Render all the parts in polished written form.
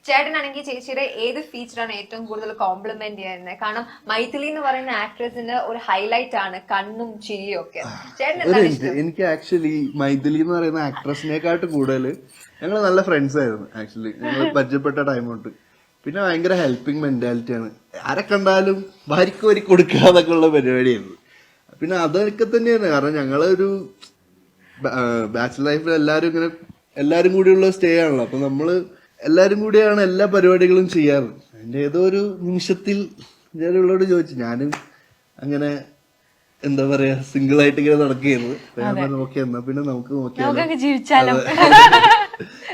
ചേട്ടനാണെങ്കിൽ ചേച്ചിയുടെ ഏത് ഫീച്ചറാണ് ഏറ്റവും കൂടുതൽ കോംപ്ലിമെന്റ് ചെയ്യുന്നത്? കാരണം മൈഥിലി എന്ന് പറയുന്ന ആക്ട്രസിന് ഒരു ഹൈലൈറ്റ് ആണ് കണ്ണും ചിരിയും ഒക്കെ. എനിക്ക് ആക്ച്വലി മൈഥിലി എന്ന് പറയുന്ന ആക്ട്രസിനെക്കാട്ടും കൂടുതൽ ഞങ്ങൾ നല്ല ഫ്രണ്ട്സ് ആയിരുന്നു. ആക്ച്വലി ഞങ്ങൾ പരിചയപ്പെട്ട ടൈം തൊട്ട്. പിന്നെ ഭയങ്കര ഹെൽപ്പിംഗ് മെന്റാലിറ്റിയാണ്. ആരെ കണ്ടാലും ഭാര്യക്ക് വരി കൊടുക്കുക എന്നൊക്കെ ഉള്ള പരിപാടിയായിരുന്നു. പിന്നെ അതൊക്കെ തന്നെയാണ്. കാരണം ഞങ്ങളൊരു ബാച്ചിലർ ലൈഫിൽ എല്ലാരും കൂടിയുള്ള സ്റ്റേ ആണല്ലോ. അപ്പൊ നമ്മള് എല്ലാരും കൂടിയാണ് എല്ലാ പരിപാടികളും ചെയ്യാറ്. അതിന്റെ ഏതോ ഒരു നിമിഷത്തിൽ ഞാനുള്ളോട് ചോദിച്ചു, ഞാനും അങ്ങനെ എന്താ പറയാ സിംഗിൾ ആയിട്ട് ഇങ്ങനെ നടക്കുകയായിരുന്നു. നോക്കിയാ എന്നാ പിന്നെ നമുക്ക് നോക്കിയാലോ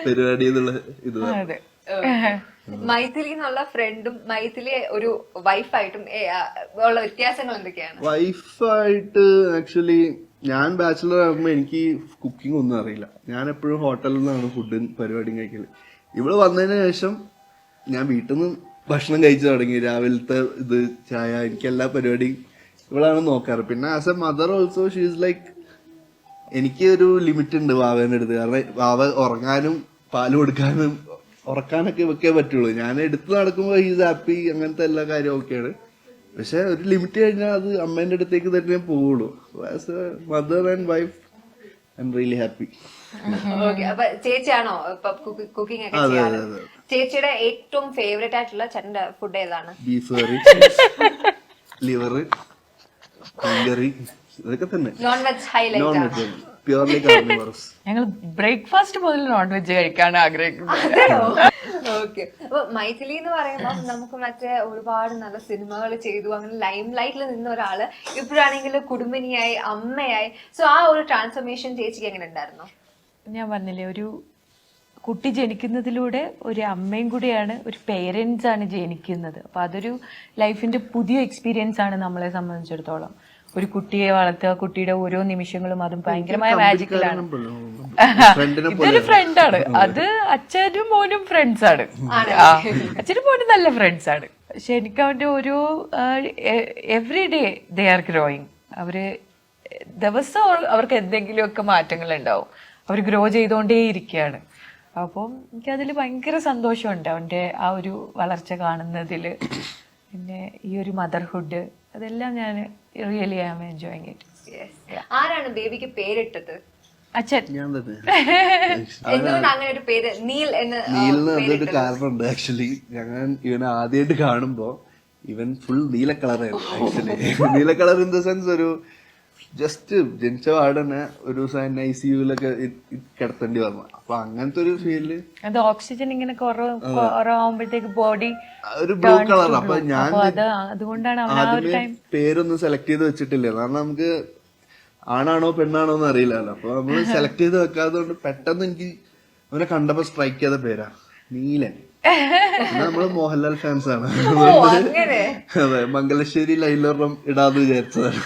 പരിപാടി എന്നുള്ള ഇത്. മൈഥിലി എന്നുള്ള ഫ്രണ്ടും മൈഥിലി ഒരു വൈഫായിട്ടും ഉള്ള വ്യത്യാസങ്ങൾ എന്തൊക്കെയാണ്? വൈഫായിട്ട് ആക്ച്വലി ഞാൻ ബാച്ചിലർ ആകുമ്പോ എനിക്ക് കുക്കിംഗ് ഒന്നും അറിയില്ല. ഞാൻ എപ്പോഴും ഹോട്ടലിൽ നിന്നാണ് ഫുഡ് പരിപാടിയും കഴിക്കല്. ഇവിടെ വന്നതിന് ശേഷം ഞാൻ വീട്ടിൽ നിന്ന് ഭക്ഷണം കഴിച്ചു തുടങ്ങി. രാവിലത്തെ ഇത് ചായ എനിക്ക് എല്ലാ പരിപാടിയും ഇവളാണ് നോക്കാറ്. പിന്നെ as a mother also she is like, എനിക്ക് ഒരു ലിമിറ്റ് ഉണ്ട് വാവേന്റെ അടുത്ത്. കാരണം വാവ ഉറങ്ങാനും പാല് കൊടുക്കാനും ഉറക്കാനൊക്കെ വെക്കേ പറ്റുള്ളൂ. ഞാൻ എടുത്ത് നടക്കുമ്പോൾ ഹീസ് ഹാപ്പി, അങ്ങനത്തെ എല്ലാ കാര്യവും ഓക്കെയാണ്. പക്ഷെ ഒരു ലിമിറ്റ് കഴിഞ്ഞാൽ അത് അമ്മേന്റെ അടുത്തേക്ക് തന്നെ പോവുള്ളൂ. As a mother and wife I'm really happy. ചേച്ചിയാണോ കുക്കിംഗ് ഒക്കെ ചെയ്യാറ്? ചേച്ചിയുടെ ഏറ്റവും ഫേവറേറ്റ് ആയിട്ടുള്ള ചേട്ടന്റെ ഫുഡ് ഏതാണ്? ബീഫ് കറി, ലിവർ, കറി, ഇതൊക്കെ തന്നെ. നോൺ വെജ് ഹൈലൈറ്റ് ആണ്. Purely carnivorous. ഞങ്ങൾ ബ്രേക്ക്ഫാസ്റ്റ് മുതൽ നോൺ വെജ് കഴിക്കാൻ ആഗ്രഹിക്കുന്നത്. ഓക്കെ. അപ്പൊ മൈഥിലി എന്ന് പറയുമ്പോൾ നമുക്ക് മറ്റേ ഒരുപാട് നല്ല സിനിമകൾ ചെയ്തു, അങ്ങനെ ലൈം ലൈറ്റിൽ നിന്ന ഒരാള് ഇപ്പോഴാണെങ്കിൽ കുടുംബിനിയായി, അമ്മയായി. സോ ആ ഒരു ട്രാൻസ്ഫോർമേഷൻ ചേച്ചിക്ക് എങ്ങനെ ഉണ്ടായിരുന്നു? ഞാൻ പറഞ്ഞില്ലേ, ഒരു കുട്ടി ജനിക്കുന്നതിലൂടെ ഒരു അമ്മയും കൂടിയാണ്, ഒരു പേരൻസ് ആണ് ജനിക്കുന്നത്. അപ്പൊ അതൊരു ലൈഫിന്റെ പുതിയ എക്സ്പീരിയൻസ് ആണ് നമ്മളെ സംബന്ധിച്ചിടത്തോളം. ഒരു കുട്ടിയെ വളർത്തുക, കുട്ടിയുടെ ഓരോ നിമിഷങ്ങളും അതും ഭയങ്കരമായ മാജിക്കലാണ്. ഇതൊരു ഫ്രണ്ടാണ്. അത് അച്ഛനും മോനും ഫ്രണ്ട്സ് ആണ്. അച്ഛനും മോനും നല്ല ഫ്രണ്ട്സ് ആണ്. പക്ഷെ എനിക്ക് അവന്റെ ഓരോ every day they are growing. അവര് ദിവസം അവർക്ക് എന്തെങ്കിലുമൊക്കെ മാറ്റങ്ങൾ ഉണ്ടാവും. അവർ ഗ്രോ ചെയ്തുകൊണ്ടേ ഇരിക്കുകയാണ്. അപ്പം എനിക്കതിൽ ഭയങ്കര സന്തോഷമുണ്ട്, അവന്റെ ആ ഒരു വളർച്ച കാണുന്നതില്. പിന്നെ ഈ ഒരു മദർഹുഡ്, അതെല്ലാം ഞാൻ really I am enjoying it. ആരാണ് ബേബിക്ക് പേരിട്ടത്? അച്ഛൻ. ഞാൻ തന്നെ. എന്തുകൊണ്ട് അങ്ങനെ ഒരു പേര് നീൽ എന്ന്? നീലിന് അതൊരു കാരണമുണ്ട്. ആക്ച്വലി ഞങ്ങൾ ഇവനെ ആദ്യമായിട്ട് കാണുമ്പോ ഇവൻ ഫുൾ നീല കളറായിരുന്നു. ആക്ച്വലി നീല കളർ ഇൻ ദ സെൻസ് ഒരു ജസ്റ്റ് ജനിച്ച പാടന്നെ ഒരു ദിവസം ICUലൊക്കെ കിടത്തേണ്ടി വന്നു. അപ്പൊ അങ്ങനത്തെ ഒരു ഫീല്, അത് ഓക്സിജൻ ഇങ്ങനെ കുറവാകുമ്പോഴത്തേക്ക് ബോഡി ഒരു ബ്ലൂ കളർ. അപ്പൊ ഞാൻ അതുകൊണ്ടാണ് ആദ്യമേ പേരൊന്നും സെലക്ട് ചെയ്ത് വെച്ചിട്ടില്ല. കാരണം നമുക്ക് ആണാണോ പെണ്ണാണോ എന്ന് അറിയില്ലല്ലോ. അപ്പൊ നമ്മള് സെലക്ട് ചെയ്ത് വെക്കാത്തതുകൊണ്ട് പെട്ടെന്ന് എനിക്ക് അവനെ കണ്ടപ്പോ സ്ട്രൈക്ക് ചെയ്ത പേരാ നീലൻ. നമ്മള് മോഹൻലാൽ ഫാൻസ് ആണ്. അതെ, മംഗലശ്ശേരി ലൈലൊരെണ്ണം ഇടാന്ന് വിചാരിച്ചതാണ്.